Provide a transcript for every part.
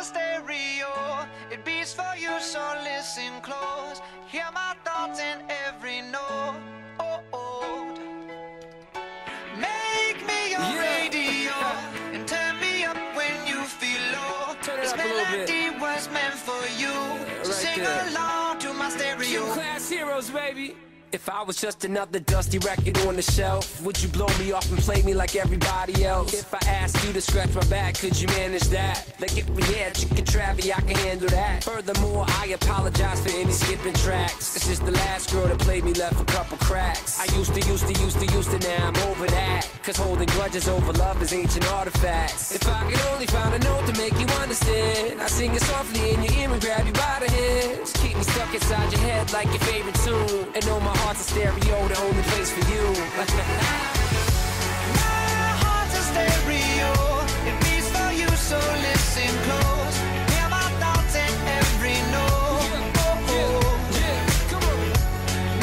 a stereo, it beats for you, so listen close. Hear my thoughts in every note. Make me your radio and turn me up when you feel low. This melody was meant for you, so sing along to my stereo. Class heroes, baby. If I was just another dusty record on the shelf, would you blow me off and play me like everybody else? If I asked you to scratch my back, could you manage that? Like if we had chicken travy, I can handle that. Furthermore, I apologize for any skipping tracks. It's just the last girl that played me left a couple cracks. I used to, now I'm over that. Cause holding grudges over love is ancient artifacts. If I could only find a note to make you understand, I sing it softly in your ear and grab you by the hands. Keep me stuck inside your head like your favorite tune, and know my heart's a stereo, the only place for you. My heart's a stereo, it beats for you, so listen close. Hear my thoughts in every note.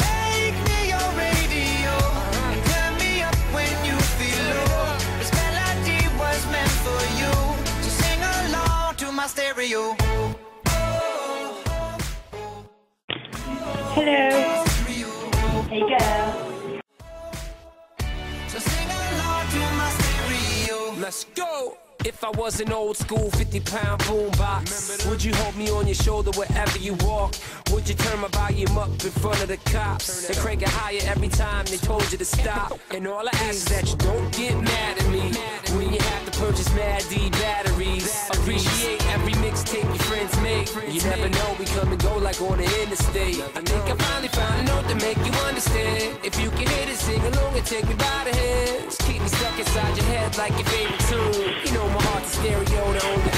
Make me your radio and turn me up when you feel low. This melody was meant for you, so sing along to my stereo. Hello. Hey girl. So sing along to my stereo. Let's go! If I was an old school 50-pound boombox, would you hold me on your shoulder wherever you walk? Would you turn my volume up in front of the cops and crank it higher every time they told you to stop? And all I ask is that you don't get mad at me when you have to purchase Mad D batteries. Appreciate every mixtape your friends make. You never know, we come and go like on the interstate. I think I finally found a note to make you understand. If you can hit it, sing along and take me by the hands. Keep me stuck inside your head like your favorite tune. You know my heart's a stereo, the only